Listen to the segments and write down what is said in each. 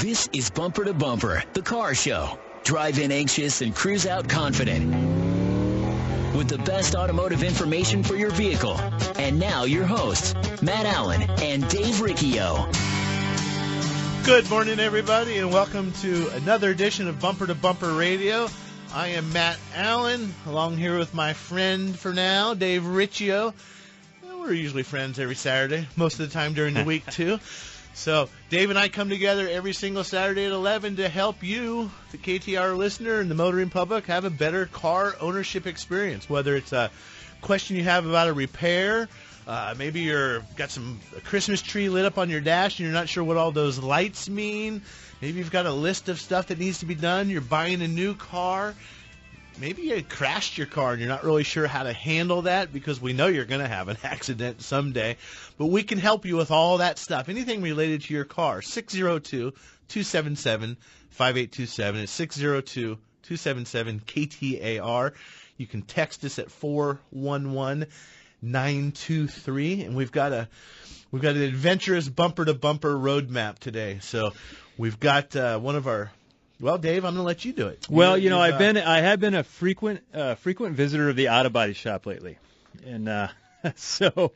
This is Bumper to Bumper, the car show. Drive in anxious and cruise out confident. With the best automotive information for your vehicle. And now your hosts, Matt Allen and Dave Riccio. Good morning, everybody, and welcome to another edition of Bumper to Bumper Radio. I am Matt Allen, along here with my friend for now, Dave Riccio. We're usually friends every Saturday, most of the time during the week, too. So Dave and I come together every single Saturday at 11 to help you, the KTAR listener and the motoring public, have a better car ownership experience, whether it's a question you have about a repair, maybe you've got a Christmas tree lit up on your dash and you're not sure what all those lights mean. Maybe you've got a list of stuff that needs to be done. You're buying a new car. Maybe you crashed your car and you're not really sure how to handle that because we know you're going to have an accident someday. But we can help you with all that stuff, anything related to your car. 602-277-5827. It's 602-277-KTAR. You can text us at 411-923. And we've got an adventurous bumper-to-bumper roadmap today. So we've got one of our... Well, Dave, I'm going to let you do it. Well, I have been a frequent visitor of the auto body shop lately, and so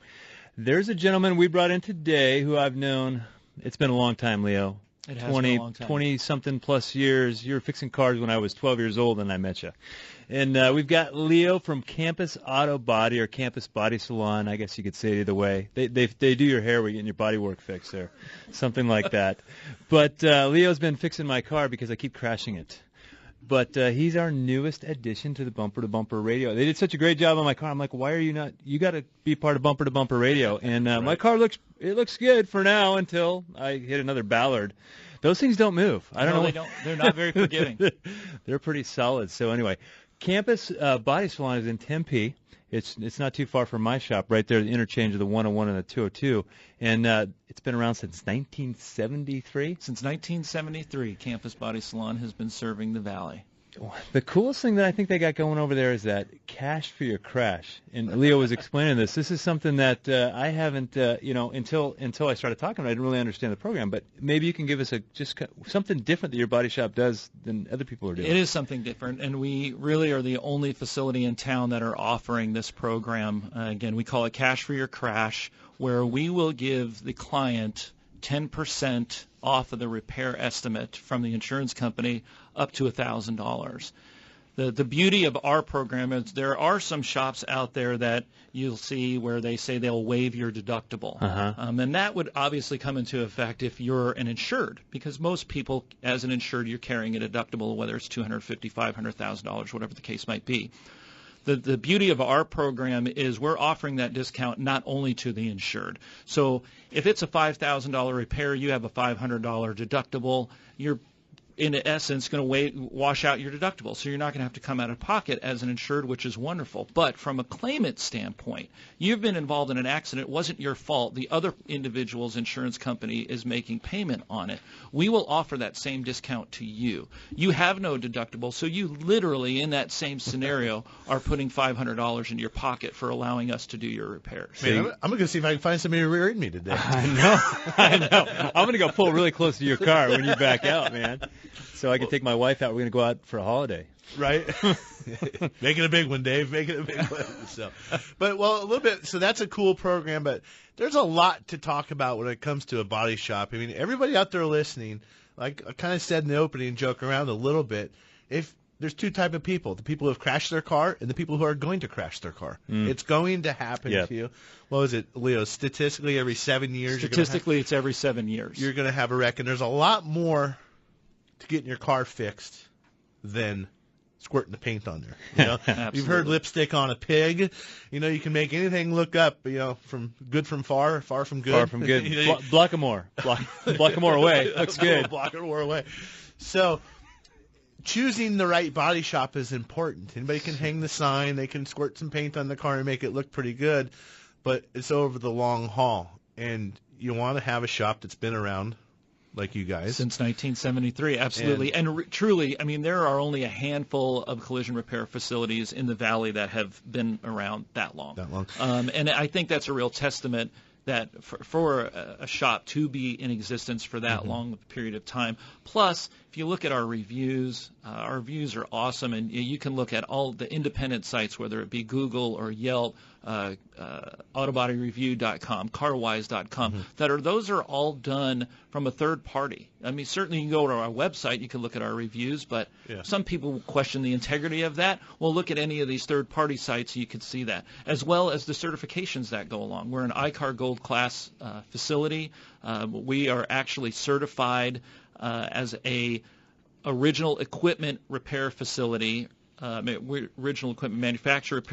there's a gentleman we brought in today who I've known. It's been a long time, Leo. It has been a long time. 20-something plus years. You were fixing cars when I was 12 years old, and I met you. And we've got Leo from Campus Auto Body or Campus Body Salon. I guess you could say it either way. They do your hair when you're getting your body work fixed or something like that. But Leo's been fixing my car because I keep crashing it. But he's our newest addition to the Bumper to Bumper Radio. They did such a great job on my car. I'm like, why are you not? You got to be part of Bumper to Bumper Radio. And right. My car looks good for now until I hit another Ballard. Those things don't move. I don't know. They don't. They're not very forgiving. They're pretty solid. So anyway, Campus Body Salon is in Tempe. It's not too far from my shop, right there, the interchange of the 101 and the 202. And it's been around since 1973. Since 1973, Campus Body Salon has been serving the Valley. The coolest thing that I think they got going over there is that cash for your crash. And Leo was explaining this. This is something that I haven't, until I started talking, I didn't really understand the program. But maybe you can give us something different that your body shop does than other people are doing. It is something different, and we really are the only facility in town that are offering this program. Again, we call it Cash for Your Crash, where we will give the client 10% off of the repair estimate from the insurance company up to $1,000. The beauty of our program is there are some shops out there that you'll see where they say they'll waive your deductible. And that would obviously come into effect if you're an insured, because most people, as an insured, you're carrying a deductible, whether it's $250,000, $500,000, whatever the case might be. The beauty of our program is we're offering that discount not only to the insured. So if it's a $5,000 repair, you have a $500 deductible, you're in essence going to wash out your deductible. So you're not going to have to come out of pocket as an insured, which is wonderful. But from a claimant standpoint, you've been involved in an accident. It wasn't your fault. The other individual's insurance company is making payment on it. We will offer that same discount to you. You have no deductible, so you literally, in that same scenario, are putting $500 in your pocket for allowing us to do your repairs. Man, I'm going to see if I can find somebody to rear-end me today. I know. I'm going to go pull really close to your car when you back out, man. So I can take my wife out. We're going to go out for a holiday. Right? Make it a big one, Dave. Make it a big one. So that's a cool program, but there's a lot to talk about when it comes to a body shop. I mean, everybody out there listening, like I kind of said in the opening, joke around a little bit, if there's two types of people, the people who have crashed their car and the people who are going to crash their car. It's going to happen to you. What was it, Leo? Statistically, every 7 years. It's every 7 years. You're going to have a wreck, and there's a lot more to getting your car fixed than squirting the paint on there. You've heard lipstick on a pig. You can make anything look up. From good from far, far from good. Far from good. Block 'em more. Block 'em more away. Looks good. Block 'em more away. So choosing the right body shop is important. Anybody can hang the sign. They can squirt some paint on the car and make it look pretty good, but it's over the long haul, and you want to have a shop that's been around like you guys. Since 1973, absolutely. And truly, I mean, there are only a handful of collision repair facilities in the Valley that have been around that long. And I think that's a real testament that for a shop to be in existence for that long of a period of time. Plus, if you look at our reviews are awesome, and you can look at all the independent sites, whether it be Google or Yelp, autobodyreview.com, carwise.com, those are all done from a third party. I mean, certainly you can go to our website, you can look at our reviews, but some people question the integrity of that. Well, look at any of these third-party sites, you can see that, as well as the certifications that go along. We're an ICAR Gold Class facility. We are actually certified as a original equipment repair facility, original equipment manufacturer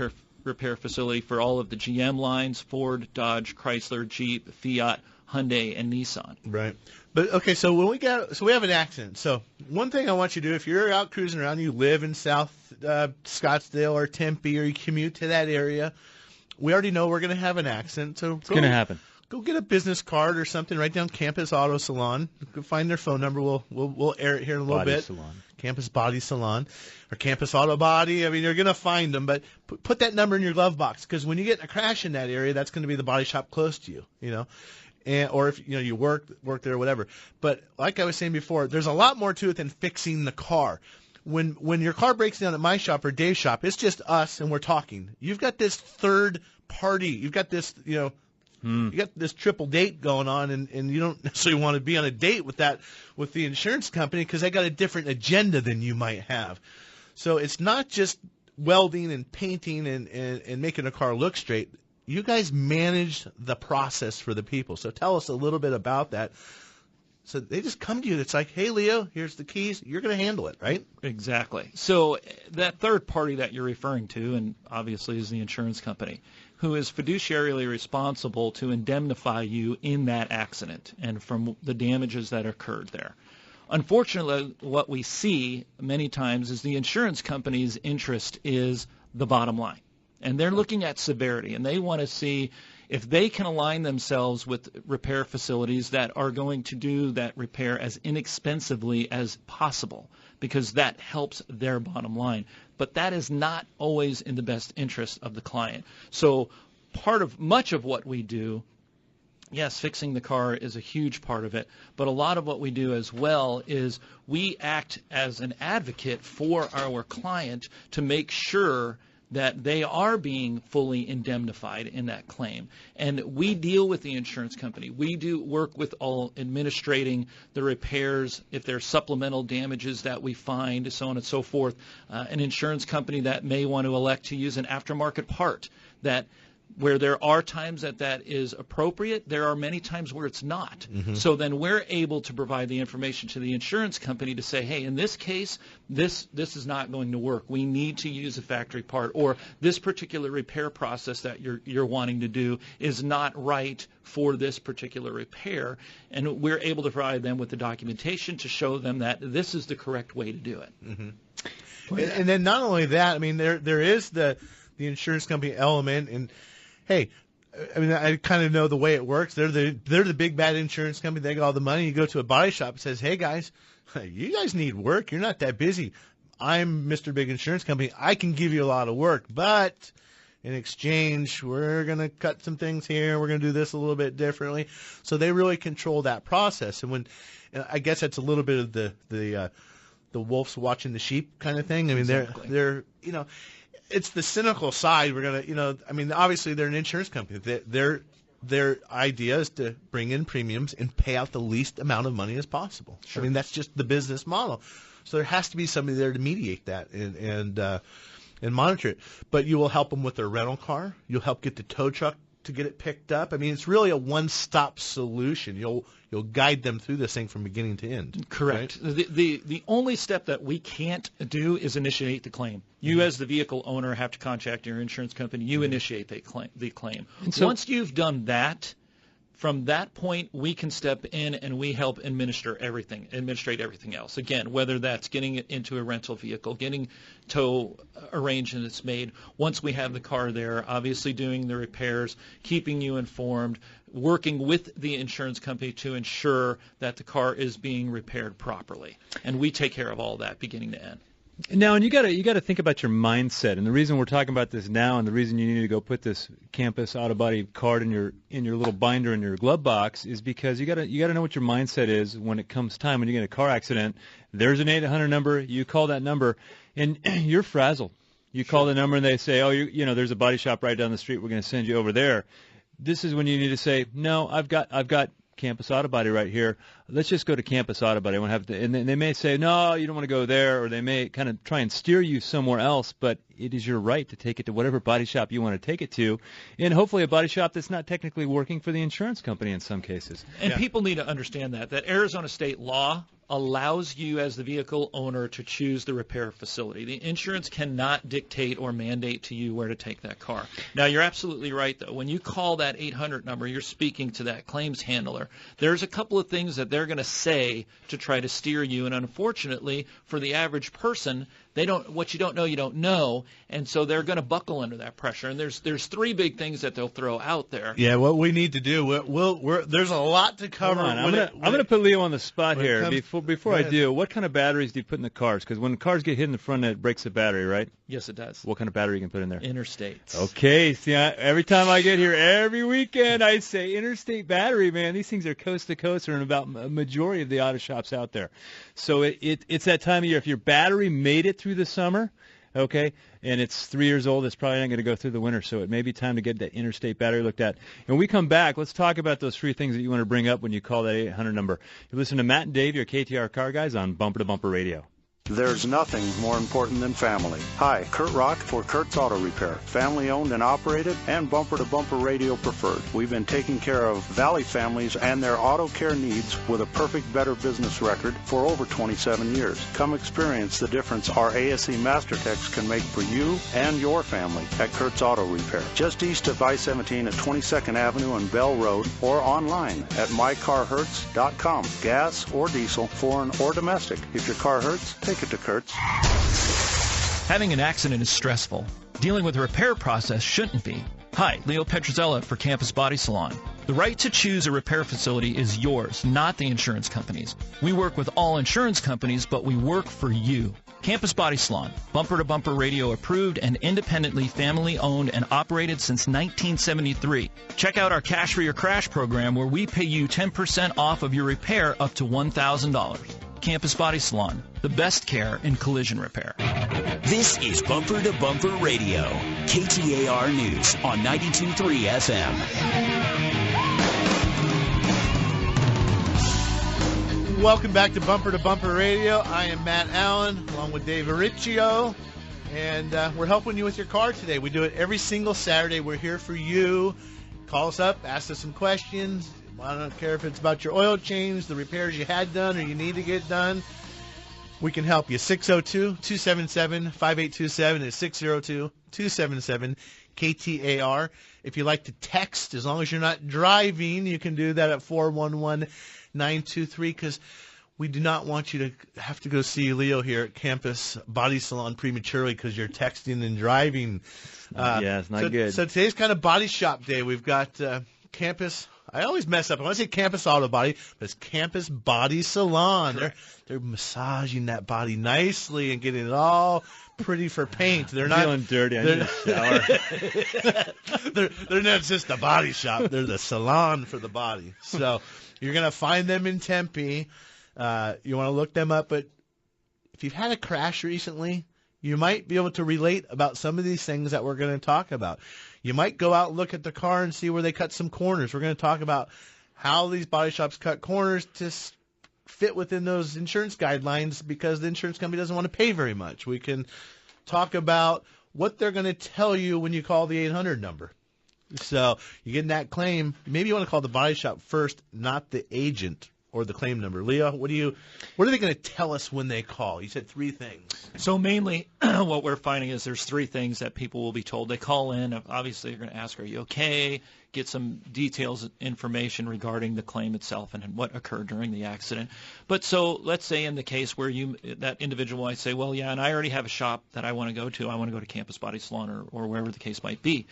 repair facility for all of the GM lines, Ford, Dodge, Chrysler, Jeep, Fiat, Hyundai, and Nissan. Right. But okay, so when we have an accident. So one thing I want you to do, if you're out cruising around, you live in South Scottsdale or Tempe, or you commute to that area, we already know we're going to have an accident. So it's going to happen. Go get a business card or something. Write down Campus Auto Salon. Go find their phone number. We'll air it here in a little bit. Salon. Campus Body Salon or Campus Auto Body. I mean, you're going to find them, but put that number in your glove box, because when you get in a crash in that area, that's going to be the body shop close to you. Or if you work there or whatever. But like I was saying before, there's a lot more to it than fixing the car. When your car breaks down at my shop or Dave's shop, it's just us and we're talking. You've got this third party. You've got this, you got this triple date going on, and you don't necessarily want to be on a date with the insurance company, because they got a different agenda than you might have. So it's not just welding and painting and making a car look straight. You guys manage the process for the people. So tell us a little bit about that. So they just come to you. It's like, hey, Leo, here's the keys. You're going to handle it, right? Exactly. So that third party that you're referring to, and obviously is the insurance company, who is fiduciarily responsible to indemnify you in that accident and from the damages that occurred there. Unfortunately, what we see many times is the insurance company's interest is the bottom line. And they're looking at severity, and they want to see if they can align themselves with repair facilities that are going to do that repair as inexpensively as possible, because that helps their bottom line. But that is not always in the best interest of the client. So much of what we do, yes, fixing the car is a huge part of it, but a lot of what we do as well is we act as an advocate for our client to make sure that they are being fully indemnified in that claim. And we deal with the insurance company. We do work with all administrating the repairs, if there's supplemental damages that we find, so on and so forth. An insurance company that may want to elect to use an aftermarket part, that where there are times that is appropriate, there are many times where it's not. So then we're able to provide the information to the insurance company to say, hey, in this case, this is not going to work. We need to use a factory part, or this particular repair process that you're wanting to do is not right for this particular repair. And we're able to provide them with the documentation to show them that this is the correct way to do it. And then not only that, I mean, there is the insurance company element, and hey, I mean, I kind of know the way it works. They're the big bad insurance company. They got all the money. You go to a body shop and says, hey guys, you guys need work. You're not that busy. I'm Mr. Big Insurance Company. I can give you a lot of work, but in exchange, we're going to cut some things here. We're going to do this a little bit differently. So they really control that process. And I guess that's a little bit of the wolves watching the sheep kind of thing. I mean, Exactly. they're it's the cynical side. We're gonna, I mean, obviously they're an insurance company. Their idea is to bring in premiums and pay out the least amount of money as possible. Sure. I mean, that's just the business model. So there has to be somebody there to mediate that and monitor it. But you will help them with their rental car. You'll help get the tow truck to get it picked up. I mean, it's really a one-stop solution. You'll guide them through this thing from beginning to end. Correct. Right? The only step that we can't do is initiate the claim. You, as the vehicle owner, have to contact your insurance company. You initiate the claim. So, once you've done that, from that point, we can step in and we help administrate everything else. Again, whether that's getting it into a rental vehicle, getting tow arrangements made. Once we have the car there, obviously doing the repairs, keeping you informed, working with the insurance company to ensure that the car is being repaired properly. And we take care of all that beginning to end. Now, and you got to think about your mindset, and the reason we're talking about this now, and the reason you need to go put this Campus Auto Body card in your little binder in your glove box, is because you got to know what your mindset is when it comes time when you get in a car accident. There's an 800 number. You call that number, and you're frazzled. You call the number, and they say, "Oh, you know, there's a body shop right down the street. We're going to send you over there." This is when you need to say, "No, I've got Campus Auto Body right here. Let's just go to Campus Auto Body." And they may say, "No, you don't want to go there," or they may kind of try and steer you somewhere else, but it is your right to take it to whatever body shop you want to take it to, and hopefully a body shop that's not technically working for the insurance company in some cases. And people need to understand that Arizona state law allows you as the vehicle owner to choose the repair facility. The insurance cannot dictate or mandate to you where to take that car. Now, you're absolutely right, though. When you call that 800 number, you're speaking to that claims handler. There's a couple of things that they're going to say to try to steer you, and unfortunately, for the average person, what you don't know, and so they're going to buckle under that pressure. And there's three big things that they'll throw out there. Yeah, what we need to do, there's a lot to cover. I'm going to put Leo on the spot here. Before I do, what kind of batteries do you put in the cars? Because when cars get hit in the front, it breaks the battery, right? Yes, it does. What kind of battery you can put in there? Interstate. Okay. See, every time I get here, every weekend, I say Interstate battery, man. These things are coast to coast, or in about a majority of the auto shops out there. So it's that time of year. If your battery made it through the summer, okay, and it's 3 years old, it's probably not going to go through the winter, so it may be time to get that Interstate battery looked at. And when we come back, let's talk about those three things that you want to bring up when you call that 800 number. You listen to Matt and Dave, your KTAR car guys, on Bumper to Bumper Radio. There's nothing more important than family. Hi, Kurt Rock for Kurt's Auto Repair. Family owned and operated and bumper-to-bumper radio preferred. We've been taking care of Valley families and their auto care needs with a perfect Better Business record for over 27 years. Come experience the difference our ASE Master Techs can make for you and your family at Kurt's Auto Repair. Just east of I-17 at 22nd Avenue and Bell Road, or online at mycarhurts.com. Gas or diesel, foreign or domestic. If your car hurts, take it to Kurtz. Having an accident is stressful. Dealing with the repair process shouldn't be. Hi, Leo Petrozzella for Campus Body Salon. The right to choose a repair facility is yours, not the insurance company's. We work with all insurance companies, but we work for you. Campus Body Salon, bumper-to-bumper radio approved and independently family-owned and operated since 1973. Check out our Cash for Your Crash program, where we pay you 10% off of your repair up to $1,000. Campus Body Salon, the best care in collision repair. This is Bumper to Bumper Radio, KTAR News on 92.3 FM. Welcome back to Bumper Radio. I am Matt Allen, along with Dave Riccio, and we're helping you with your car today. We do it every single Saturday. We're here for you. Call us up, ask us some questions. I don't care if it's about your oil change, the repairs you had done or you need to get done. We can help you. 602-277-5827 is 602-277-KTAR. If you like to text, as long as you're not driving, you can do that at 411-923, because we do not want you to have to go see Leo here at Campus Body Salon prematurely because you're texting and driving. Yeah, it's not good. So today's kind of body shop day. We've got Campus. I always mess up. I want to say Campus Auto Body, but it's Campus Body Salon. They're massaging that body nicely and getting it all pretty for paint. They're not feeling dirty. I need a shower. they're not just a body shop. They're the salon for the body. So you're gonna find them in Tempe. You want to look them up. But if you've had a crash recently, you might be able to relate about some of these things that we're going to talk about. You might go out and look at the car and see where they cut some corners. We're going to talk about how these body shops cut corners to fit within those insurance guidelines, because the insurance company doesn't want to pay very much. We can talk about what they're going to tell you when you call the 800 number. So you get in that claim, maybe you want to call the body shop first, not the agent or the claim number. Leo, what are they going to tell us when they call? You said three things. So mainly what we're finding is there's three things that people will be told. They call in. Obviously, they're going to ask, are you okay? Get some details, information regarding the claim itself and what occurred during the accident. But so let's say in the case where that individual might say, well, yeah, and I already have a shop that I want to go to. I want to go to Campus Body Salon or wherever the case might be.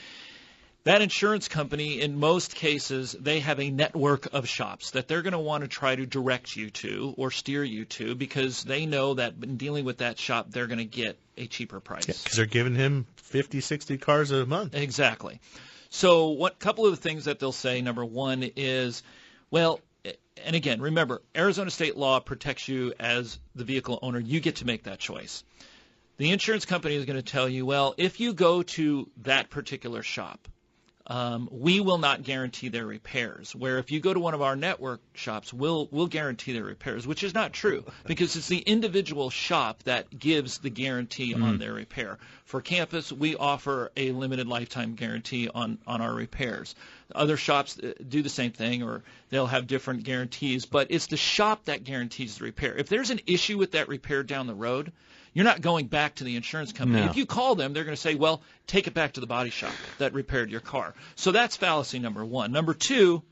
That insurance company, in most cases, they have a network of shops that they're going to want to try to direct you to or steer you to because they know that in dealing with that shop, they're going to get a cheaper price. Because they're giving him 50, 60 cars a month. Exactly. So what couple of the things that they'll say, number one is, well, and again, remember, Arizona state law protects you as the vehicle owner. You get to make that choice. The insurance company is going to tell you, well, if you go to that particular shop, we will not guarantee their repairs, where if you go to one of our network shops, we'll guarantee their repairs, which is not true because it's the individual shop that gives the guarantee on their repair. For Campus, we offer a limited lifetime guarantee on our repairs. Other shops do the same thing, or they'll have different guarantees, but it's the shop that guarantees the repair. If there's an issue with that repair down the road, you're not going back to the insurance company. No. If you call them, they're going to say, well, take it back to the body shop that repaired your car. So that's fallacy number one. Number two,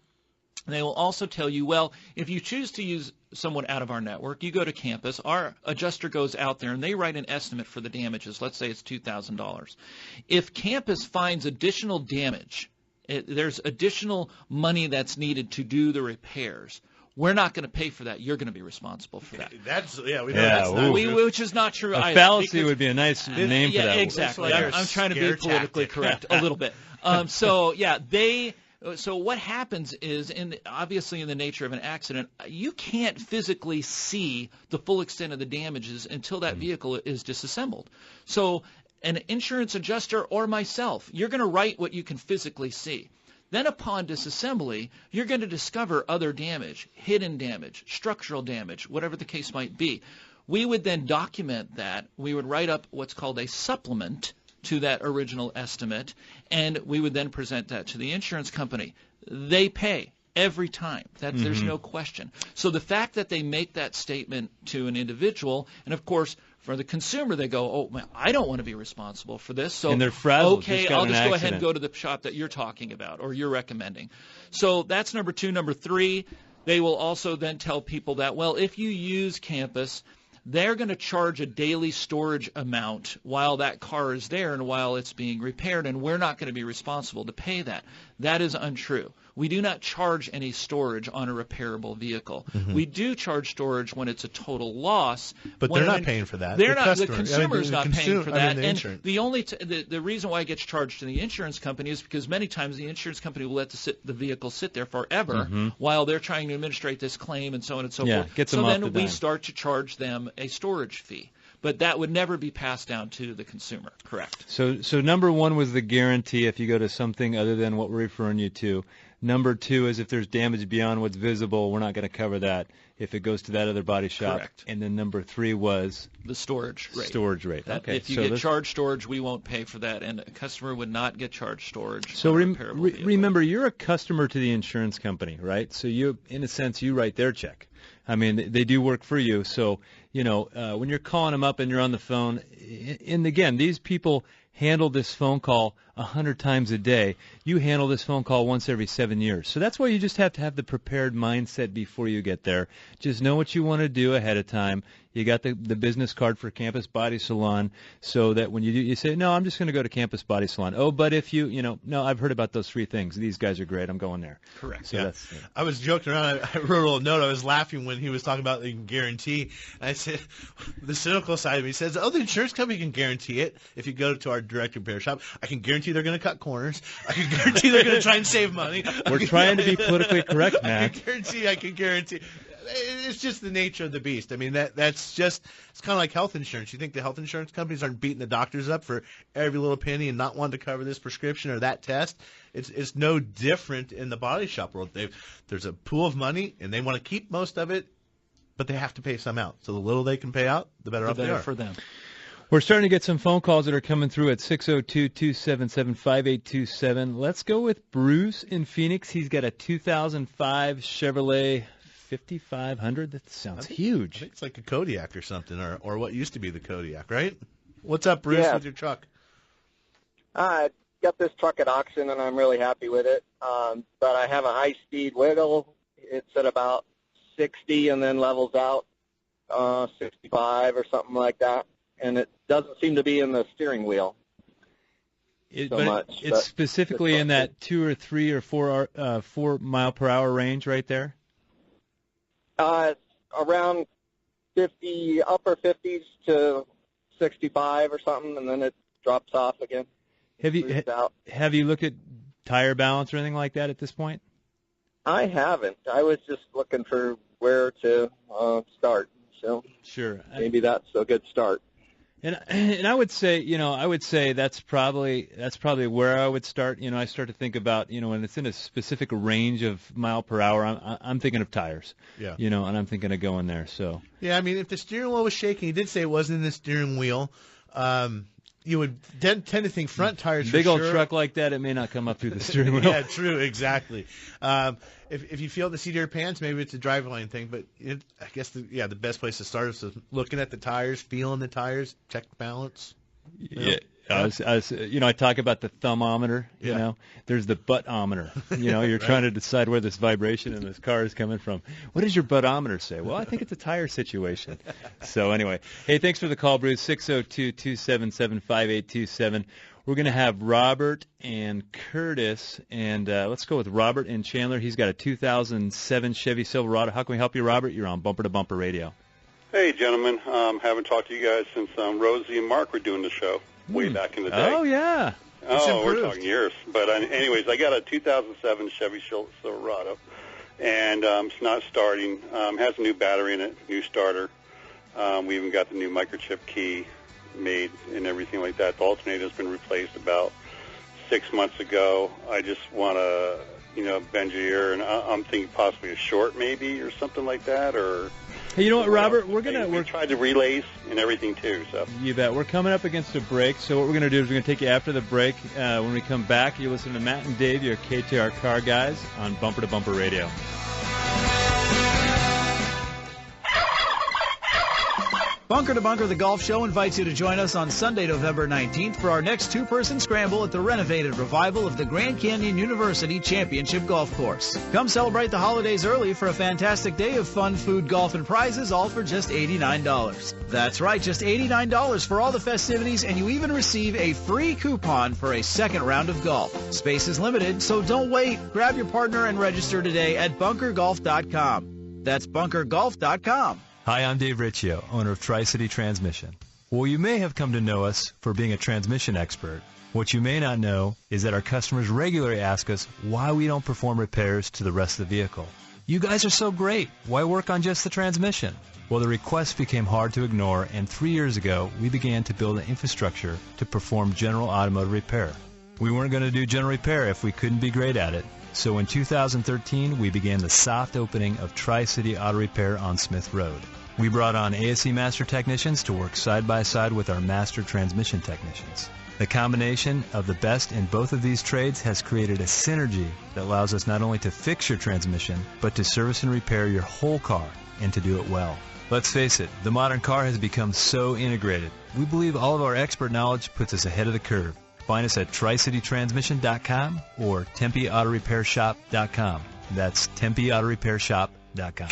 they will also tell you, well, if you choose to use someone out of our network, you go to Campus, our adjuster goes out there and they write an estimate for the damages. Let's say it's $2,000. If Campus finds additional damage, there's additional money that's needed to do the repairs, we're not going to pay for that. You're going to be responsible for that. Which is not true either. Fallacy would be a nice name for that. Exactly. I'm trying to be politically correct a little bit. So what happens is, obviously in the nature of an accident, you can't physically see the full extent of the damages until that vehicle is disassembled. So an insurance adjuster or myself, you're going to write what you can physically see. Then upon disassembly, you're going to discover other damage, hidden damage, structural damage, whatever the case might be. We would then document that. We would write up what's called a supplement to that original estimate, and we would then present that to the insurance company. They pay every time. There's no question. So the fact that they make that statement to an individual, and of course, for the consumer, they go, oh, man, I don't want to be responsible for this. So, and they're frazzled. Okay, I'll just go ahead and go to the shop that you're talking about or you're recommending. So that's number two. Number three, they will also then tell people that, well, if you use Campus, they're going to charge a daily storage amount while that car is there and while it's being repaired, and we're not going to be responsible to pay that. That is untrue. We do not charge any storage on a repairable vehicle. We do charge storage when it's a total loss. But they're not paying for that. The consumer is not paying for that. And the reason why it gets charged to the insurance company is because many times the insurance company will let the vehicle sit there forever while they're trying to administrate this claim and so on and so forth. So then we start to charge them a storage fee. But that would never be passed down to the consumer, correct? So number one was the guarantee if you go to something other than what we're referring you to. Number two is if there's damage beyond what's visible, we're not going to cover that if it goes to that other body shop. Correct. And then number three was? The storage rate. Storage rate. Okay. If you get charged storage, we won't pay for that, and a customer would not get charged storage. So remember, you're a customer to the insurance company, right? So you, in a sense, you write their check. I mean, they do work for you. So, when you're calling them up and you're on the phone, and again, these people handle this phone call 100 times a day. You handle this phone call once every 7 years. So that's why you just have to have the prepared mindset before you get there. Just know what you want to do ahead of time. You got the business card for Campus Body Salon so that when you do, you say, no, I'm just going to go to Campus Body Salon. Oh, but if no, I've heard about those three things. These guys are great. I'm going there. Correct. So I was joking around. I wrote a little note. I was laughing when he was talking about the guarantee. I said, the cynical side of me says, oh, the insurance company can guarantee it if you go to our direct repair shop. I can guarantee they're going to cut corners. I can guarantee they're going to try and save money. We're trying to be politically correct, Matt. I can guarantee. It's just the nature of the beast. I mean, it's kind of like health insurance. You think the health insurance companies aren't beating the doctors up for every little penny and not wanting to cover this prescription or that test? It's no different in the body shop world. There's a pool of money, and they want to keep most of it, but they have to pay some out. So the little they can pay out, the better off they are. For them. We're starting to get some phone calls that are coming through at 602-277-5827. Let's go with Bruce in Phoenix. He's got a 2005 Chevrolet 5500. That sounds huge. I think it's like a Kodiak or something, or what used to be the Kodiak, right? What's up, Bruce, with your truck? I got this truck at auction, and I'm really happy with it. But I have a high-speed wiggle. It's at about 60 and then levels out 65 or something like that. And it doesn't seem to be in the steering wheel. much. It's specifically in that 2 or 3 or 4 mile per hour range right there. Around 50, upper 50s to 65 or something, and then it drops off again. Have you looked at tire balance or anything like that at this point? I haven't. I was just looking for where to start. So sure, maybe that's a good start. And I would say, that's probably where I would start. I start to think about, when it's in a specific range of mile per hour, I'm thinking of tires. Yeah. And I'm thinking of going there. So. Yeah, I mean, if the steering wheel was shaking, he did say it wasn't in the steering wheel. You would tend to think front tires. Big for old sure. truck like that, it may not come up through the steering wheel. Yeah, true, exactly. If you feel the seat of your pants, maybe it's a driveline thing. But I guess the best place to start is looking at the tires, feeling the tires, check balance. Yeah. I talk about the thumbometer, there's the buttometer. You're right. trying to decide where this vibration in this car is coming from. What does your buttometer say? Well, I think it's a tire situation. So anyway, hey, thanks for the call, Bruce. 602-277-5827. We're going to have Robert and Curtis, and let's go with Robert and Chandler. He's got a 2007 Chevy Silverado. How can we help you, Robert? You're on Bumper to Bumper Radio. Hey, gentlemen. Haven't talked to you guys since Rosie and Mark were doing the show way back in the day. Oh, yeah. We're talking years. But anyways, I got a 2007 Chevy Silverado, and it's not starting. Has a new battery in it, new starter. We even got the new microchip key made and everything like that. The alternator's been replaced about 6 months ago. I just want to, bend your ear, and I'm thinking possibly a short maybe or something like that, or... Hey, you know what, Robert? We tried the relays and everything too. So you bet. We're coming up against a break, so what we're going to do is we're going to take you after the break. When we come back, you listen to Matt and Dave, your KTAR car guys, on Bumper to Bumper Radio. Bunker to Bunker, the golf show, invites you to join us on Sunday, November 19th for our next two-person scramble at the renovated revival of the Grand Canyon University Championship Golf Course. Come celebrate the holidays early for a fantastic day of fun, food, golf, and prizes, all for just $89. That's right, just $89 for all the festivities, and you even receive a free coupon for a second round of golf. Space is limited, so don't wait. Grab your partner and register today at bunkergolf.com. That's bunkergolf.com. Hi, I'm Dave Riccio, owner of Tri-City Transmission. Well, you may have come to know us for being a transmission expert. What you may not know is that our customers regularly ask us why we don't perform repairs to the rest of the vehicle. You guys are so great. Why work on just the transmission? Well, the requests became hard to ignore, and 3 years ago, we began to build an infrastructure to perform general automotive repair. We weren't going to do general repair if we couldn't be great at it. So in 2013, we began the soft opening of Tri-City Auto Repair on Smith Road. We brought on ASE Master Technicians to work side by side with our Master Transmission Technicians. The combination of the best in both of these trades has created a synergy that allows us not only to fix your transmission, but to service and repair your whole car, and to do it well. Let's face it, the modern car has become so integrated. We believe all of our expert knowledge puts us ahead of the curve. Find us at TriCityTransmission.com or TempeAutoRepairShop.com. That's TempeAutoRepairShop.com.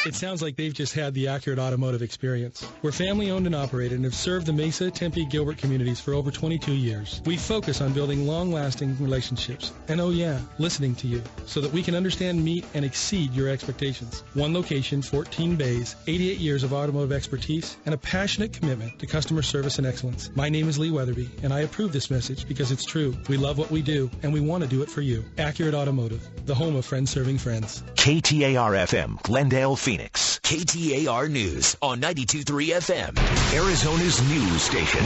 It sounds like they've just had the accurate automotive experience. We're family-owned and operated and have served the Mesa, Tempe, Gilbert communities for over 22 years. We focus on building long-lasting relationships and, oh yeah, listening to you so that we can understand, meet, and exceed your expectations. One location, 14 bays, 88 years of automotive expertise, and a passionate commitment to customer service and excellence. My name is Lee Weatherby, and I approve this message because it's true. We love what we do, and we want to do it for you. Accurate Automotive, the home of friends serving friends. KTAR-FM, Glendale, Phoenix. KTAR News on 92.3 FM. Arizona's news station.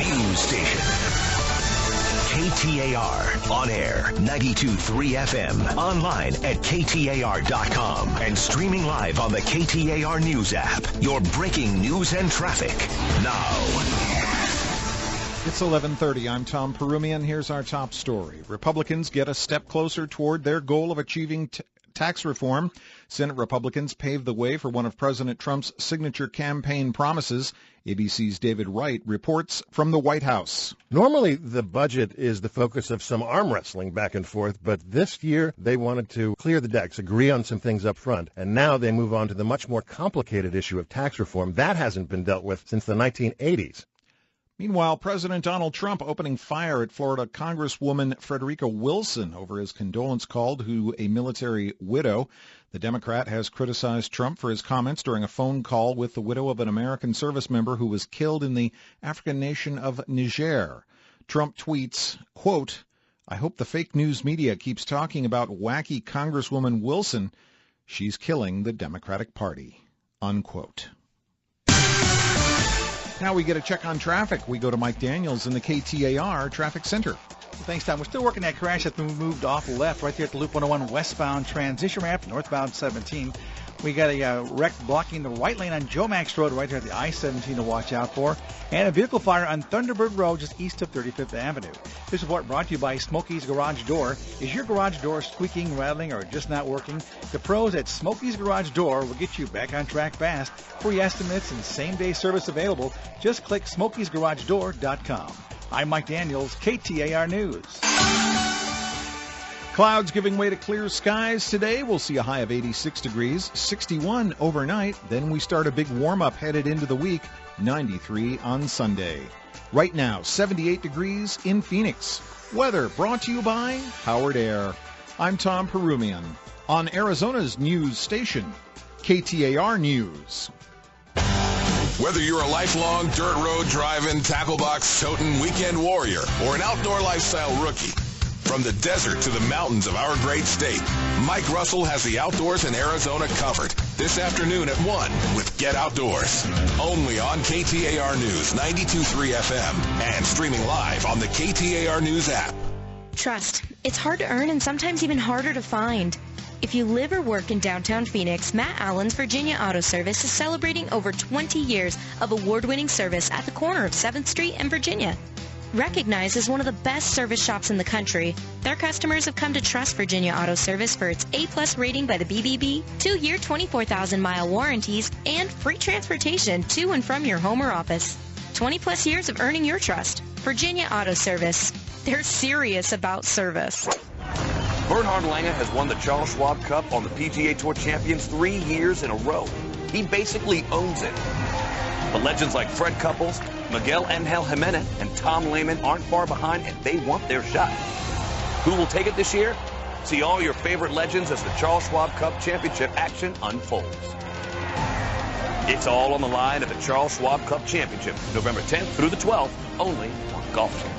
KTAR. On air, 92.3 FM. Online at KTAR.com. And streaming live on the KTAR News app. Your breaking news and traffic. Now. It's 11:30. I'm Tom Perumian. Here's our top story. Republicans get a step closer toward their goal of achieving tax reform. Senate Republicans paved the way for one of President Trump's signature campaign promises. ABC's David Wright reports from the White House. Normally, the budget is the focus of some arm wrestling back and forth, but this year they wanted to clear the decks, agree on some things up front, and now they move on to the much more complicated issue of tax reform. That hasn't been dealt with since the 1980s. Meanwhile, President Donald Trump opening fire at Florida Congresswoman Frederica Wilson over his condolence call to a military widow. The Democrat has criticized Trump for his comments during a phone call with the widow of an American service member who was killed in the African nation of Niger. Trump tweets, quote, "I hope the fake news media keeps talking about wacky Congresswoman Wilson. She's killing the Democratic Party," unquote. Now we get a check on traffic. We go to Mike Daniels in the KTAR Traffic Center. Thanks, Tom. We're still working that crash that's been moved off left right there at the Loop 101 westbound transition ramp, northbound 17. We got a wreck blocking the right lane on Joe Max Road right there at the I-17 to watch out for. And a vehicle fire on Thunderbird Road just east of 35th Avenue. This report brought to you by Smokey's Garage Door. Is your garage door squeaking, rattling, or just not working? The pros at Smokey's Garage Door will get you back on track fast. Free estimates and same-day service available. Just click Smokey'sGarageDoor.com. I'm Mike Daniels, KTAR News. Clouds giving way to clear skies today. We'll see a high of 86 degrees, 61 overnight. Then we start a big warm-up headed into the week, 93 on Sunday. Right now, 78 degrees in Phoenix. Weather brought to you by Howard Air. I'm Tom Perumian on Arizona's news station, KTAR News. Whether you're a lifelong dirt road driving, tackle box toting weekend warrior or an outdoor lifestyle rookie, from the desert to the mountains of our great state, Mike Russell has the outdoors in Arizona covered this afternoon at 1 with Get Outdoors. Only on KTAR News 92.3 FM and streaming live on the KTAR News app. Trust. It's hard to earn and sometimes even harder to find. If you live or work in downtown Phoenix, Matt Allen's Virginia Auto Service is celebrating over 20 years of award-winning service at the corner of 7th Street and Virginia. Recognized as one of the best service shops in the country, their customers have come to trust Virginia Auto Service for its A+ rating by the BBB, 2-year 24,000-mile warranties, and free transportation to and from your home or office. 20+ years of earning your trust. Virginia Auto Service. They're serious about service. Bernhard Langer has won the Charles Schwab Cup on the PGA Tour Champions 3 years in a row. He basically owns it. But legends like Fred Couples, Miguel Angel Jimenez, and Tom Lehman aren't far behind, and they want their shot. Who will take it this year? See all your favorite legends as the Charles Schwab Cup Championship action unfolds. It's all on the line at the Charles Schwab Cup Championship, November 10th through the 12th, only on Golf Channel.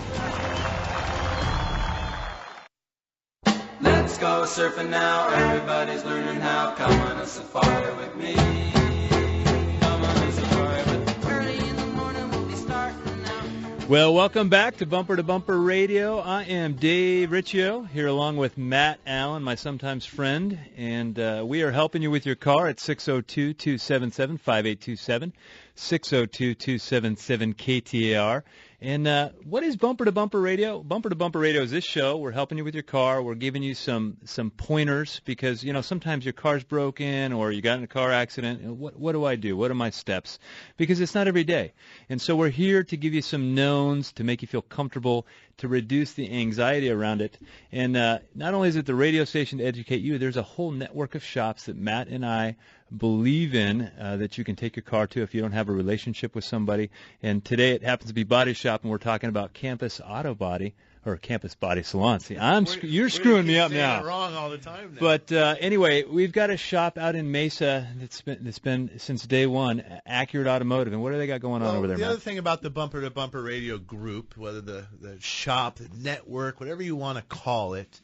Let's go surfing now, everybody's learning how. Come on a safari with me. Come on a safari with me. Early in the morning we'll be starting now. Well, welcome back to Bumper Radio. I am Dave Riccio, here along with Matt Allen, my sometimes friend, and we are helping you with your car at 602-277-5827, 602-277-KTAR. And what is Bumper to Bumper Radio? Bumper to Bumper Radio is this show. We're helping you with your car. We're giving you some pointers because, you know, sometimes your car's broken or you got in a car accident. What do I do? What are my steps? Because it's not every day. And so we're here to give you some knowns to make you feel comfortable, to reduce the anxiety around it. And not only is it the radio station to educate you, there's a whole network of shops that Matt and I believe in that you can take your car to if you don't have a relationship with somebody. And today it happens to be Body Shop, and we're talking about Campus Auto Body or Campus Body Salon. See, you're screwing me up now. Wrong all the time now. But anyway, we've got a shop out in Mesa that's been since day one, Accurate Automotive. And what do they got going on over there, The Matt? other thing about the Bumper to Bumper Radio group, whether the shop, the network, whatever you want to call it,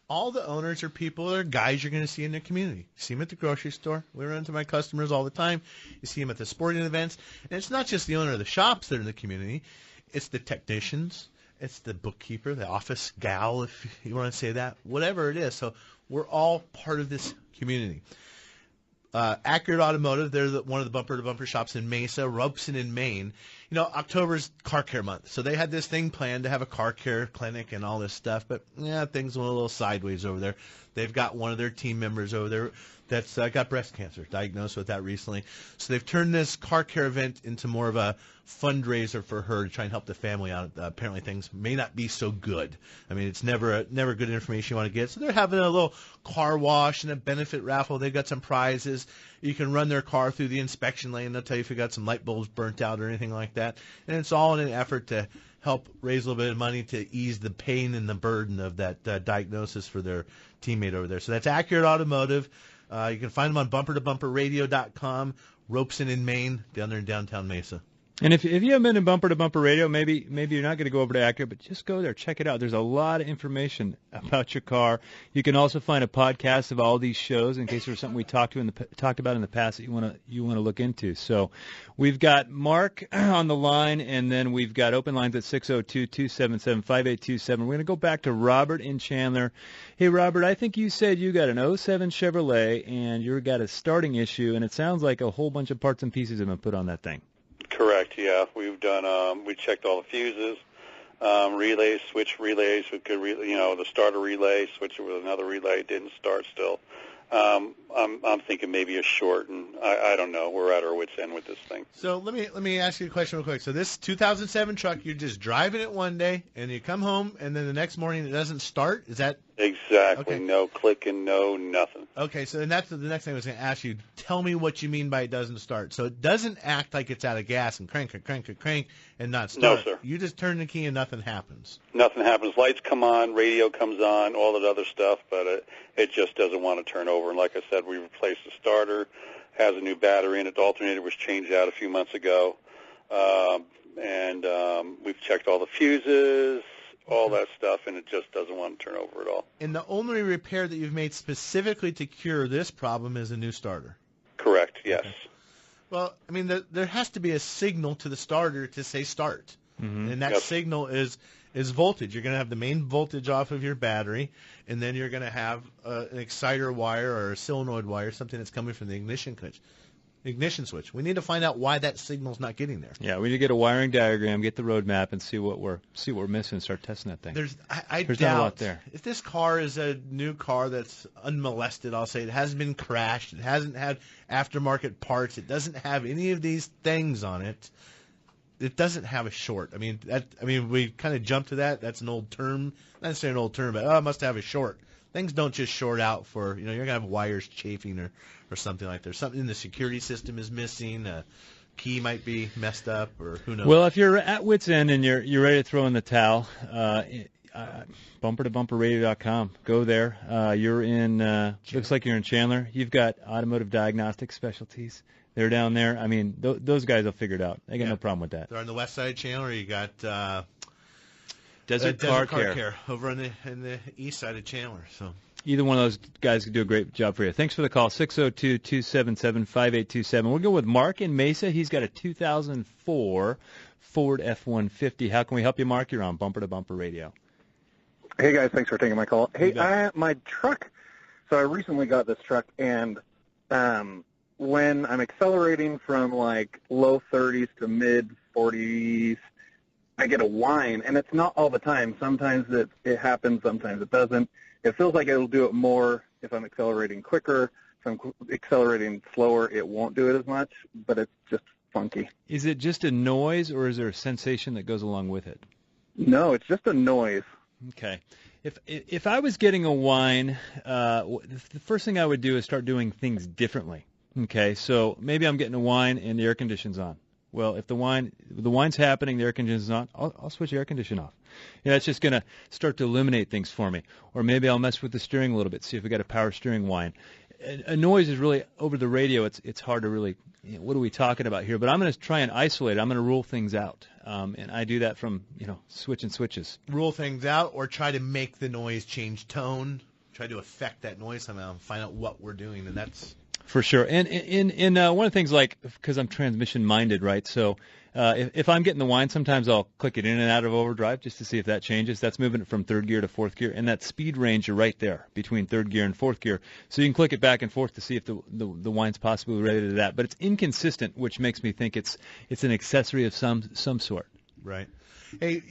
all the owners are people or guys you're going to see in the community. You see them at the grocery store. We run into my customers all the time. You see them at the sporting events. And it's not just the owner of the shops that are in the community. It's the technicians. It's the bookkeeper, the office gal, if you want to say that, whatever it is. So we're all part of this community. Accurate Automotive, they're one of the bumper-to-bumper shops in Mesa, Robeson in Maine. You know, October's car care month, so they had this thing planned to have a car care clinic and all this stuff, but yeah, things went a little sideways over there. they've got one of their team members over there that's got breast cancer, diagnosed with that recently. So they've turned this car care event into more of a fundraiser for her to try and help the family out. Apparently things may not be so good. I mean, it's never good information you want to get. So they're having a little car wash and a benefit raffle. They've got some prizes. You can run their car through the inspection lane. They'll tell you if you got some light bulbs burnt out or anything like that. And it's all in an effort to help raise a little bit of money to ease the pain and the burden of that diagnosis for their teammate over there. So that's Accurate Automotive. You can find them on bumpertobumperradio.com, Robeson in Maine, down there in downtown Mesa. And if you haven't been in Bumper to Bumper Radio, maybe you're not going to go over to Accurate, but just go there, check it out. There's a lot of information about your car. You can also find a podcast of all these shows in case there's something we talked about in the past that you want to look into. So we've got Mark on the line, and then we've got open lines at 602-277-5827. We're going to go back to Robert in Chandler. Hey, Robert, I think you said you got an 07 Chevrolet, and you got a starting issue, and it sounds like a whole bunch of parts and pieces have been put on that thing. Correct. Yeah, we've done. We checked all the fuses, relays, switch relays. We could, the starter relay, switch it with another relay. Didn't start still. I'm thinking maybe a short, and I don't know. We're at our wits' end with this thing. So let me ask you a question real quick. So this 2007 truck, you're just driving it one day, and you come home, and then the next morning it doesn't start. Is that exactly? Okay. No clicking, no nothing. Okay, so then that's the next thing I was going to ask you. Tell me what you mean by it doesn't start. So it doesn't act like it's out of gas and crank, and not start. No, sir. You just turn the key and nothing happens. Nothing happens. Lights come on, radio comes on, all that other stuff, but it just doesn't want to turn over. And like I said, we replaced the starter, has a new battery in it. The alternator was changed out a few months ago, and we've checked all the fuses, all that stuff, and it just doesn't want to turn over at all. And the only repair that you've made specifically to cure this problem is a new starter. Correct, yes. Okay. Well, I mean, there has to be a signal to the starter to say start, and that signal is voltage. You're going to have the main voltage off of your battery, and then you're going to have an exciter wire or a solenoid wire, something that's coming from the ignition switch. We need to find out why that signal's not getting there. Yeah, we need to get a wiring diagram, get the road map, and see what we're missing, and start testing that thing. There's doubt not a lot there. If this car is a new car that's unmolested, I'll say it hasn't been crashed, it hasn't had aftermarket parts, it doesn't have any of these things on it. It doesn't have a short. I mean, we kind of jumped to that. That's an old term. Not necessarily an old term, but it must have a short. Things don't just short out for, you're going to have wires chafing or something like that. Something in the security system is missing. A key might be messed up, or who knows. Well, if you're at wit's end and you're ready to throw in the towel, bumpertobumperradio.com. Go there. You're in. Looks like you're in Chandler. You've got automotive diagnostic specialties. They're down there. I mean, those guys will figure it out. They got no problem with that. They're on the west side of Chandler. You got Desert Car Care over on the east side of Chandler. So either one of those guys could do a great job for you. Thanks for the call. 602-277-5827. We'll go with Mark in Mesa. He's got a 2004 Ford F-150. How can we help you, Mark? You're on Bumper to Bumper Radio. Hey, guys. Thanks for taking my call. Hey, my truck. So I recently got this truck, and when I'm accelerating from like low 30s to mid 40s, I get a whine, and it's not all the time. Sometimes it happens, sometimes it doesn't. It feels like it'll do it more if I'm accelerating quicker. If I'm accelerating slower, it won't do it as much, but it's just funky. Is it just a noise, or is there a sensation that goes along with it? No, it's just a noise. Okay. If I was getting a whine, the first thing I would do is start doing things differently. Okay, so maybe I'm getting a whine and the air conditioning's on. Well, if the whine's happening, the air conditioning's on, I'll switch the air conditioner off. That's just going to start to eliminate things for me. Or maybe I'll mess with the steering a little bit, see if we got a power steering whine. A noise is really, over the radio, it's hard to really, what are we talking about here? But I'm going to try and isolate it. I'm going to rule things out. And I do that from, switching switches. Rule things out, or try to make the noise change tone. Try to affect that noise somehow and find out what we're doing, and that's... For sure. And one of the things, like, because I'm transmission-minded, right, so if I'm getting the whine, sometimes I'll click it in and out of overdrive just to see if that changes. That's moving it from third gear to fourth gear, and that speed range are right there between third gear and fourth gear. So you can click it back and forth to see if the whine's possibly related to that. But it's inconsistent, which makes me think it's an accessory of some sort. Right. Hey,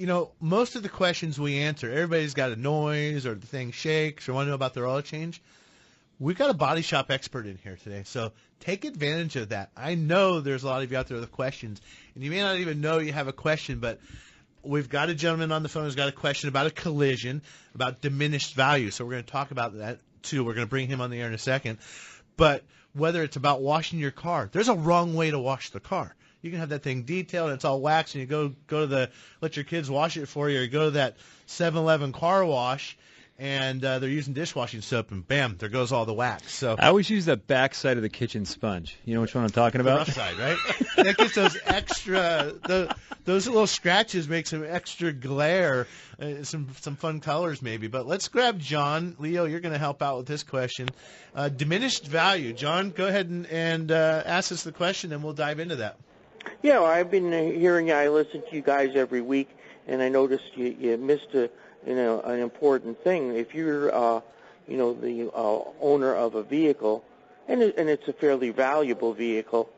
most of the questions we answer, everybody's got a noise or the thing shakes or want to know about their oil change. We've got a body shop expert in here today, so take advantage of that. I know there's a lot of you out there with questions, and you may not even know you have a question, but we've got a gentleman on the phone who's got a question about a collision, about diminished value, so we're going to talk about that too. We're going to bring him on the air in a second. But whether it's about washing your car, there's a wrong way to wash the car. You can have that thing detailed, and it's all waxed, and you go to let your kids wash it for you, or you go to that 7-Eleven car wash, and they're using dishwashing soap, and bam, there goes all the wax. So I always use the back side of the kitchen sponge. You know which one I'm talking about? The rough side, right? That gets those extra, those little scratches make some extra glare, some fun colors maybe. But let's grab John. Leo, you're going to help out with this question. Diminished value. John, go ahead and ask us the question, and we'll dive into that. Yeah, well, I've been hearing. I listen to you guys every week, and I noticed you missed an important thing. If you're, the owner of a vehicle, and it's a fairly valuable vehicle,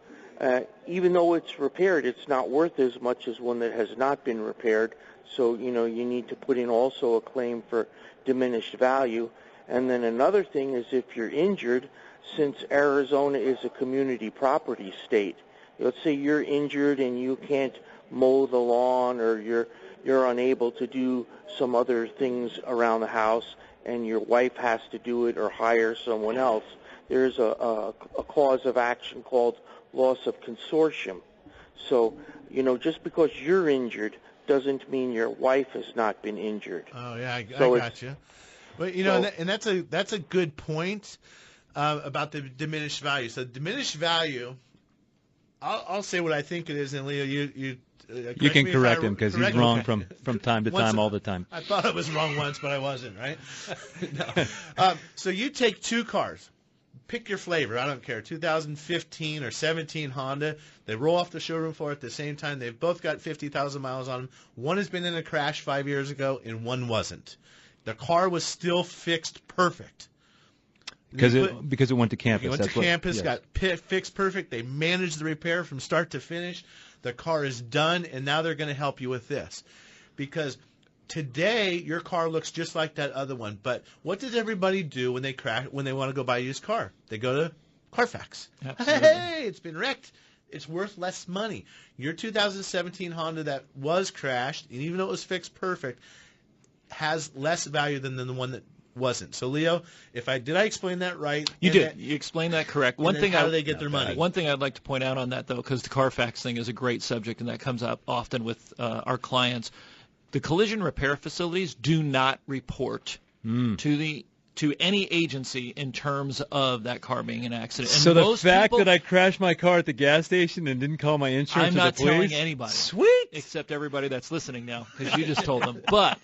even though it's repaired, it's not worth as much as one that has not been repaired. So, you need to put in also a claim for diminished value. And then another thing is if you're injured, since Arizona is a community property state, let's say you're injured and you can't mow the lawn, or you're unable to do some other things around the house, and your wife has to do it or hire someone else, there's a cause of action called loss of consortium. So, just because you're injured doesn't mean your wife has not been injured. Oh, yeah, I got you. But, and that's a good point about the diminished value. So diminished value, I'll say what I think it is, and Leo, you can correct him because he's wrong from time to time all the time. I thought I was wrong once, but I wasn't, right? No. So you take two cars. Pick your flavor. I don't care. 2015 or 17 Honda. They roll off the showroom floor at the same time. They've both got 50,000 miles on them. One has been in a crash 5 years ago, and one wasn't. The car was still fixed perfect. Because it went to Campus. It went to Campus, got fixed perfect. They managed the repair from start to finish. The car is done, and now they're going to help you with this. Because today, your car looks just like that other one. But what does everybody do when they want to go buy a used car? They go to Carfax. Absolutely. Hey, it's been wrecked. It's worth less money. Your 2017 Honda that was crashed, and even though it was fixed perfect, has less value than the one that wasn't. So, Leo, did I explain that right? You did. You explained that correct. How do they get their money? One thing I'd like to point out on that, though, because the Carfax thing is a great subject, and that comes up often with our clients. The collision repair facilities do not report to any agency in terms of that car being an accident. And so the fact that I crashed my car at the gas station and didn't call my insurance I'm not or the police? telling anybody. Sweet! Except everybody that's listening now, because you just told them. But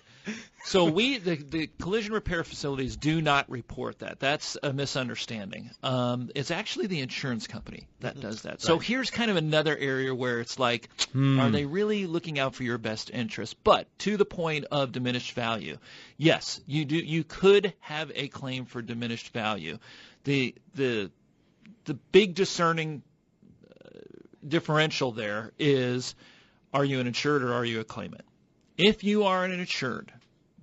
so the collision repair facilities do not report that. That's a misunderstanding. It's actually the insurance company that does that. So here's kind of another area where it's like, are they really looking out for your best interest? But to the point of diminished value, yes, you could have a claim for diminished value. The big discerning differential there is, are you an insured or are you a claimant? If you are an insured,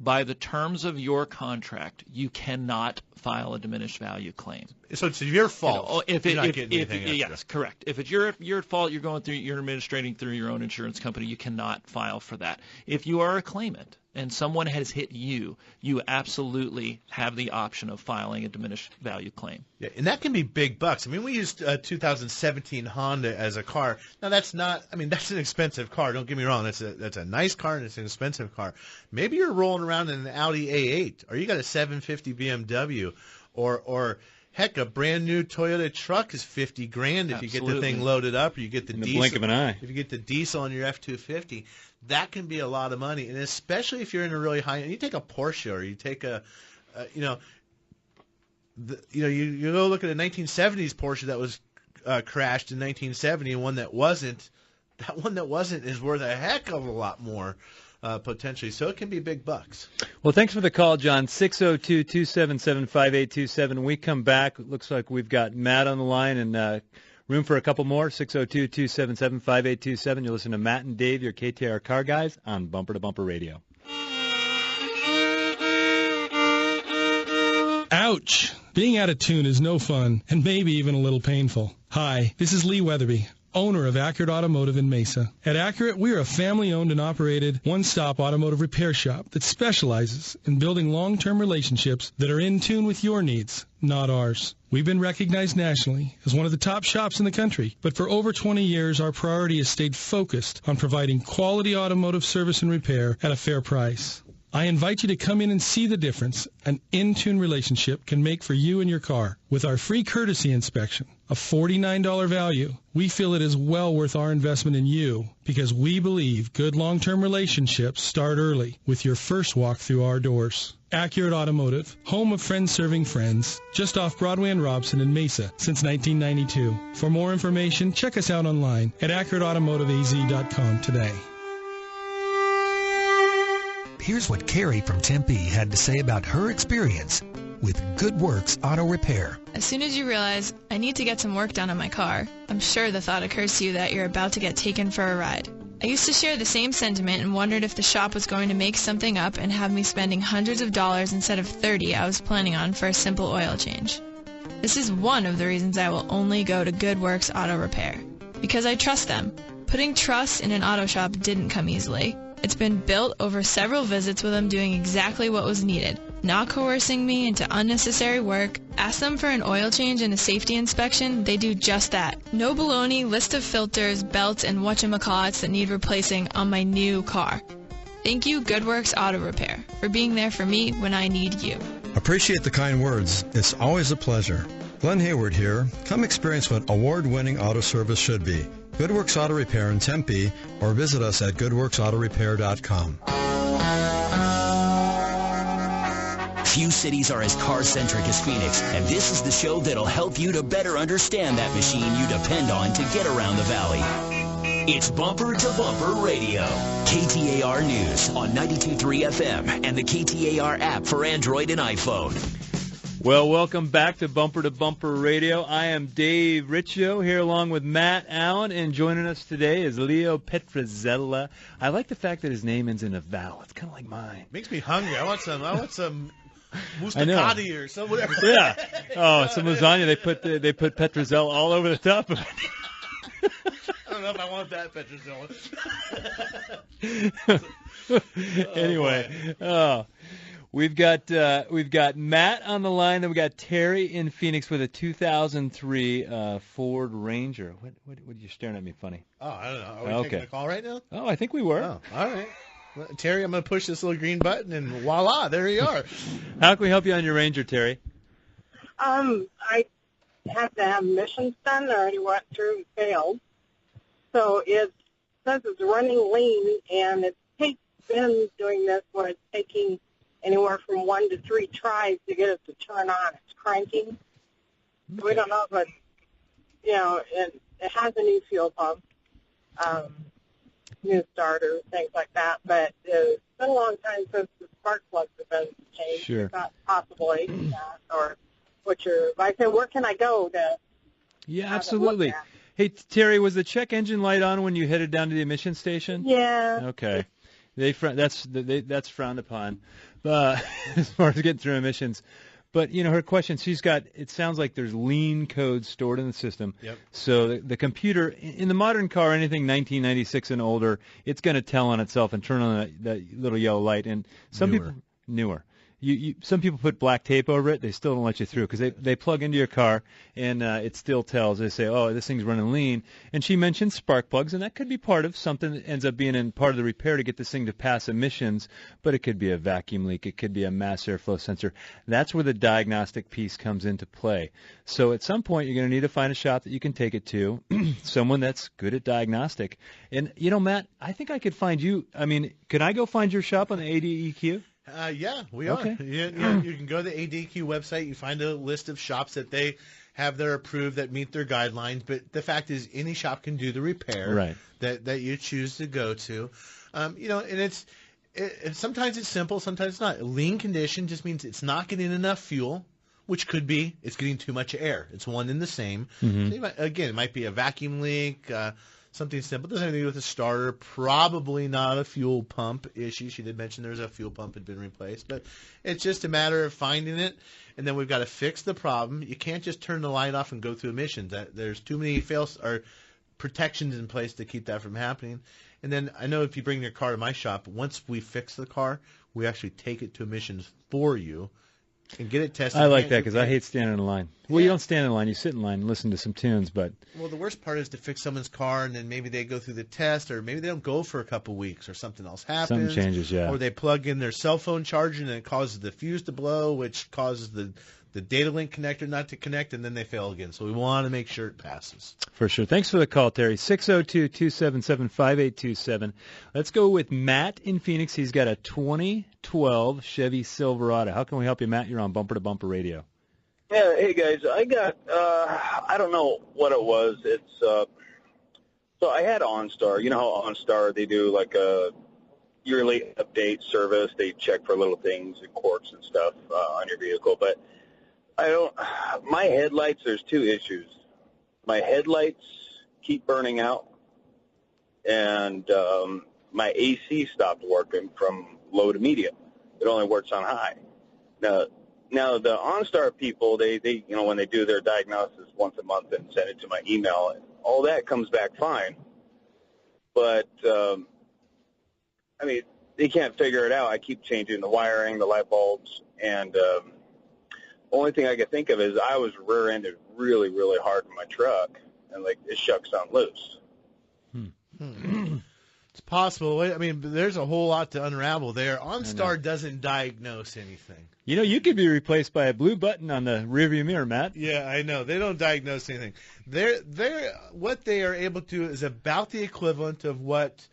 by the terms of your contract, you cannot file a diminished value claim. So it's your fault. Yes, correct. If it's your fault, you're administrating through your own insurance company, you cannot file for that. If you are a claimant and someone has hit you, you absolutely have the option of filing a diminished value claim. Yeah, and that can be big bucks. I mean, we used a 2017 Honda as a car. Now, that's an expensive car. Don't get me wrong. That's a nice car, and it's an expensive car. Maybe you're rolling around in an Audi A8, or you got a 750 BMW, or heck, a brand new Toyota truck is $50,000 if you get the thing loaded up, or you get the diesel. In the blink of an eye. If you get the diesel on your F-250, that can be a lot of money, and especially if you're in a really high. You take a Porsche, or you take you go look at a 1970s Porsche that was crashed in 1970, and one that wasn't. That one that wasn't is worth a heck of a lot more. Potentially, so it can be big bucks. Well, thanks for the call, John. 602-277-5827. We come back. It looks like we've got Matt on the line, and Room for a couple more, 602-277-5827. You listen to Matt and Dave, your KTAR car guys, on Bumper to Bumper Radio. Ouch! Being out of tune is no fun, and maybe even a little painful. Hi, this is Lee Weatherby, owner of Accurate Automotive in Mesa. At Accurate, we are a family-owned and operated one-stop automotive repair shop that specializes in building long-term relationships that are in tune with your needs, not ours. We've been recognized nationally as one of the top shops in the country, but for over 20 years, our priority has stayed focused on providing quality automotive service and repair at a fair price. I invite you to come in and see the difference an in-tune relationship can make for you and your car. With our free courtesy inspection, a $49 value, we feel it is well worth our investment in you because we believe good long-term relationships start early with your first walk through our doors. Accurate Automotive, home of friends serving friends, just off Broadway and Robson in Mesa since 1992. For more information, check us out online at accurateautomotiveaz.com today. Here's what Carrie from Tempe had to say about her experience with Good Works Auto Repair. As soon as you realize, I need to get some work done on my car, I'm sure the thought occurs to you that you're about to get taken for a ride. I used to share the same sentiment and wondered if the shop was going to make something up and have me spending hundreds of dollars instead of $30 I was planning on for a simple oil change. This is one of the reasons I will only go to Good Works Auto Repair. Because I trust them. Putting trust in an auto shop didn't come easily. It's been built over several visits with them doing exactly what was needed, not coercing me into unnecessary work. Ask them for an oil change and a safety inspection, they do just that. No baloney, list of filters, belts, and whatchamacallits that need replacing on my new car. Thank you, Good Works Auto Repair, for being there for me when I need you. Appreciate the kind words. It's always a pleasure. Glenn Hayward here. Come experience what award-winning auto service should be. Good Works Auto Repair in Tempe, or visit us at goodworksautorepair.com. Few cities are as car-centric as Phoenix, and this is the show that'll help you to better understand that machine you depend on to get around the valley. It's Bumper to Bumper Radio. KTAR News on 92.3 FM and the KTAR app for Android and iPhone. Well, welcome back to Bumper Radio. I am Dave Riccio here along with Matt Allen, and joining us today is Leo Petrozzella. I like the fact that his name ends in a vowel. It's kind of like mine. Makes me hungry. I want some mustacati or some whatever. Yeah. Oh, some lasagna. They put Petrozzella all over the top of it. I don't know if I want that Petrozzella. Anyway, we've got Matt on the line, then we got Terry in Phoenix with a 2003 Ford Ranger. What are you staring at me funny? Oh, I don't know. Are we taking a call right now? Oh, I think we were. Oh, all right. Well, Terry, I'm going to push this little green button, and voila, there you are. How can we help you on your Ranger, Terry? I have to have emissions done. I already went through and failed. So it says it's running lean, and it's been doing this where it's taking anywhere from 1 to 3 tries to get it to turn on. It's cranking. Okay. We don't know if it's, it has a new fuel pump, new starter, things like that, but it's been a long time since the spark plugs have been changed. Sure. Not possibly that, or I said, where can I go to? Yeah, absolutely. Hey, Terry, was the check engine light on when you headed down to the emission station? Yeah. Okay. That's frowned upon as far as getting through emissions. But, her question, it sounds like there's lean code stored in the system. Yep. So the computer, in the modern car, anything 1996 and older, it's going to tell on itself and turn on that little yellow light. And some people, newer. Some people put black tape over it. They still don't let you through because they plug into your car and it still tells. They say, oh, this thing's running lean. And she mentioned spark plugs, and that could be part of something that ends up being in part of the repair to get this thing to pass emissions. But it could be a vacuum leak. It could be a mass airflow sensor. That's where the diagnostic piece comes into play. So at some point, you're going to need to find a shop that you can take it to, someone that's good at diagnostic. And, Matt, I think I could find you. I mean, could I go find your shop on the ADEQ? Yeah, we Okay. are. You can go to the ADQ website. You find a list of shops that they have that are approved that meet their guidelines. But the fact is, any shop can do the repair that you choose to go to. And sometimes it's simple, sometimes it's not. Lean condition just means it's not getting enough fuel, which could be it's getting too much air. It's one and the same. Mhm. So you might, again, it might be a vacuum leak, something simple. It doesn't have anything to do with a starter. Probably not a fuel pump issue. She did mention there's a fuel pump had been replaced, but it's just a matter of finding it, and then we've got to fix the problem. You can't just turn the light off and go through emissions. There's too many protections in place to keep that from happening. And then I know if you bring your car to my shop, once we fix the car, we actually take it to emissions for you and get it tested. I like that because I hate standing in line. Well, you don't stand in line. You sit in line and listen to some tunes. But Well, the worst part is to fix someone's car, and then maybe they go through the test, or maybe they don't go for a couple weeks, or something else happens. Something changes, yeah. Or they plug in their cell phone charger, and it causes the fuse to blow, which causes the data link connector not to connect, and then they fail again. So we want to make sure it passes. for sure. Thanks for the call, Terry. 602-277-5827. Let's go with Matt in Phoenix. He's got a 2012 Chevy Silverado. How can we help you, Matt? You're on Bumper to Bumper Radio. Yeah, hey guys, I got, I don't know what it was. It's, so I had OnStar. You know how OnStar, they do like a yearly update service. They check for little things and quirks and stuff on your vehicle. But my headlights, there's two issues. My headlights keep burning out, and my AC stopped working from low to medium. It only works on high. Now the OnStar people, they when they do their diagnosis once a month and send it to my email, all that comes back fine. But they can't figure it out. I keep changing the wiring, the light bulbs, and only thing I could think of is I was rear-ended really, really hard in my truck, and like it shucks on loose. It's possible. I mean, there's a whole lot to unravel there. OnStar doesn't diagnose anything. You know, you could be replaced by a blue button on the rearview mirror, Matt. Yeah, I know. They don't diagnose anything. What they are able to do is about the equivalent of what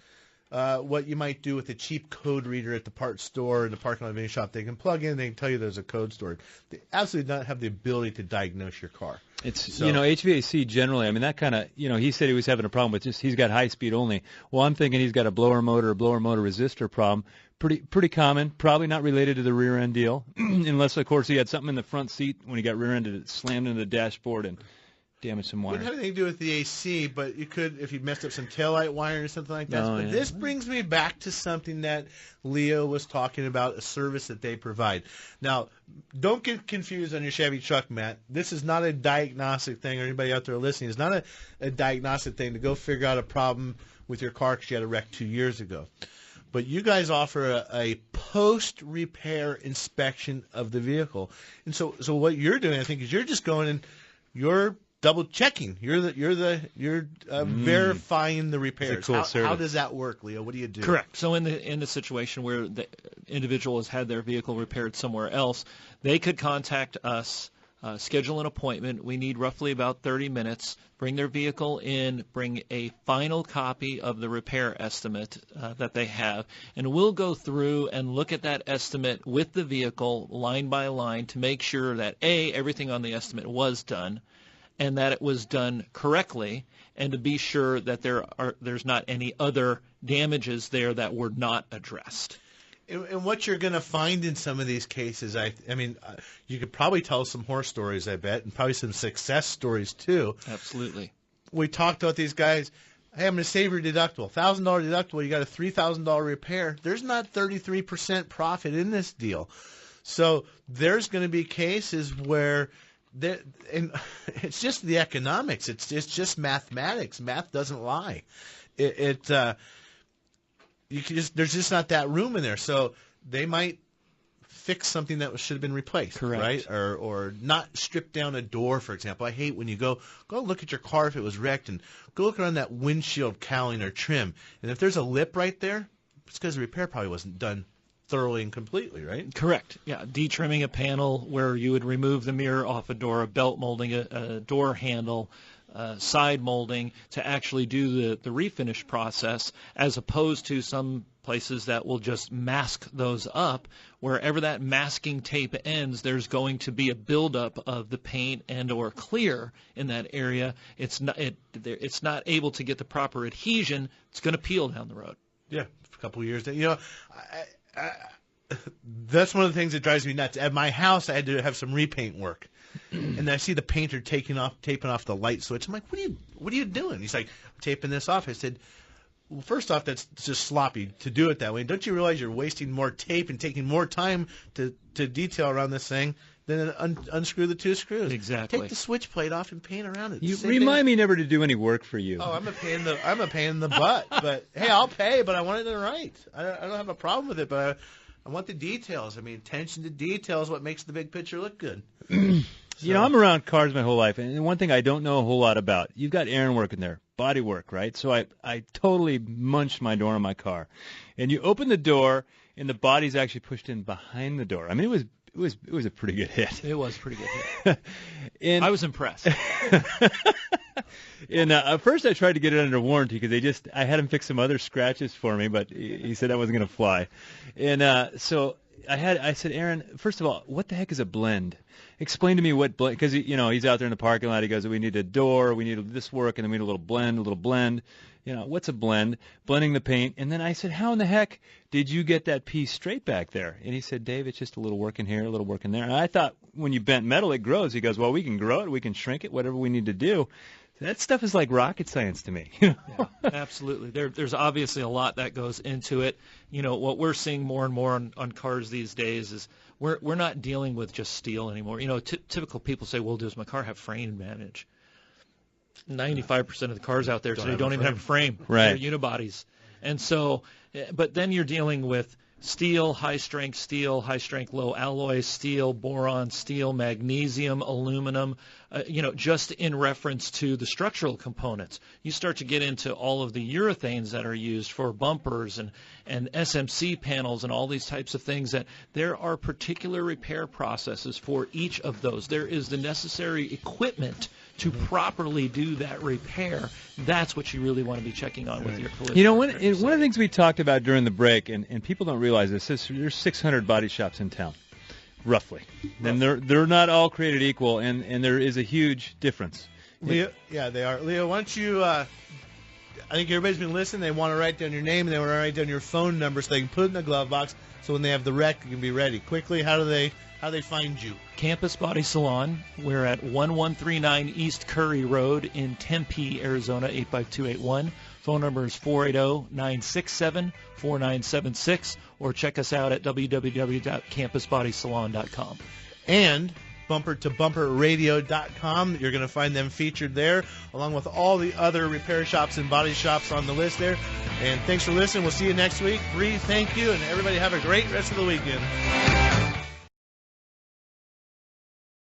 you might do with a cheap code reader at the parts store in the parking lot of any shop. They can plug in, they can tell you there's a code stored. They absolutely don't have the ability to diagnose your car. It's HVAC generally. I mean, that kind of, he said he was having a problem with just he's got high speed only. Well, I'm thinking he's got a blower motor resistor problem. Pretty common. Probably not related to the rear end deal, unless of course he had something in the front seat when he got rear ended. It slammed into the dashboard and damaged some wires. It wouldn't have anything to do with the AC, but you could if you messed up some taillight wiring or something like that. But this brings me back to something that Leo was talking about, a service that they provide. Now, don't get confused on your Chevy truck, Matt. This is not a diagnostic thing, or anybody out there listening. It's not a diagnostic thing to go figure out a problem with your car because you had a wreck 2 years ago. But you guys offer a post-repair inspection of the vehicle. And so what you're doing, I think, is you're just going and you're double checking. You're verifying the repairs. Cool how does that work, Leo? What do you do? Correct. So in the situation where the individual has had their vehicle repaired somewhere else, they could contact us, schedule an appointment. We need roughly about 30 minutes. Bring their vehicle in, bring a final copy of the repair estimate that they have, and we'll go through and look at that estimate with the vehicle line by line to make sure that everything on the estimate was done, and that it was done correctly, and to be sure that there's not any other damages there that were not addressed. And what you're going to find in some of these cases, I mean, you could probably tell some horror stories, I bet, and probably some success stories too. Absolutely. We talked about these guys. Hey, I'm going to save your deductible. $1,000 deductible, you got a $3,000 repair. There's not 33% profit in this deal. So there's going to be cases where and it's just the economics. It's just mathematics. Math doesn't lie. There's just not that room in there. So they might fix something that should have been replaced, correct, right? Or not strip down a door, for example. I hate when you go look at your car if it was wrecked and go look around that windshield cowling or trim. And if there's a lip right there, it's because the repair probably wasn't done thoroughly and completely, right? Correct. Yeah, detrimming a panel where you would remove the mirror off a door, a belt molding, a door handle, side molding to actually do the refinish process, as opposed to some places that will just mask those up. Wherever that masking tape ends, there's going to be a buildup of the paint and or clear in that area. It's not able to get the proper adhesion. It's going to peel down the road. Yeah, a couple of years. that's one of the things that drives me nuts. At my house, I had to have some repaint work. And I see the painter taping off the light switch. I'm like, what are you doing? He's like, taping this off. I said, well, first off, that's just sloppy to do it that way. Don't you realize you're wasting more tape and taking more time to detail around this thing than unscrew the 2 screws? Exactly. Take the switch plate off and paint around it. You remind me never to do any work for you. Oh, I'm a pain in the butt. But hey, I'll pay, but I want it right. I don't have a problem with it, but I want the details. I mean, attention to detail is what makes the big picture look good. You know, I'm around cars my whole life, and one thing I don't know a whole lot about, you've got Aaron working there, body work, right? So I totally munched my door on my car. And you open the door, and the body's actually pushed in behind the door. I mean, it was a pretty good hit. It was a pretty good hit. And I was impressed. And at first I tried to get it under warranty because I had him fix some other scratches for me, but he said that wasn't going to fly. And so I said, Aaron, first of all, what the heck is a blend? Explain to me what blend, because he's out there in the parking lot. He goes, we need a door, we need this work, and then we need a little blend. What's a blend? Blending the paint. And then I said, how in the heck did you get that piece straight back there? And he said, Dave, it's just a little work in here, a little work in there. And I thought when you bent metal, it grows. He goes, well, we can grow it, we can shrink it, whatever we need to do. That stuff is like rocket science to me. Yeah, absolutely. There's obviously a lot that goes into it. What we're seeing more and more on cars these days is we're not dealing with just steel anymore. Typical people say, well, does my car have frame advantage? 95% of the cars out there today don't even have a frame. Right. They're unibodies. And so, but then you're dealing with steel, high-strength, low alloy, steel, boron, steel, magnesium, aluminum, just in reference to the structural components. You start to get into all of the urethanes that are used for bumpers and SMC panels and all these types of things, that there are particular repair processes for each of those. There is the necessary equipment to properly do that repair. That's what you really want to be checking on with your collision. One of the things we talked about during the break, and people don't realize this, is there's 600 body shops in town, roughly. And they're not all created equal, and there is a huge difference. Leo, yeah, they are. Leo, why don't you, I think everybody's been listening. They want to write down your name, and they want to write down your phone number so they can put it in the glove box, so when they have the wreck, you can be ready. Quickly, how do they find you? Campus Body Salon. We're at 1139 East Curry Road in Tempe, Arizona, 85281. Phone number is 480-967-4976, or check us out at www.campusbodysalon.com. And bumpertobumperradio.com. You're going to find them featured there, along with all the other repair shops and body shops on the list there. And thanks for listening. We'll see you next week. Bree, thank you, and everybody have a great rest of the weekend.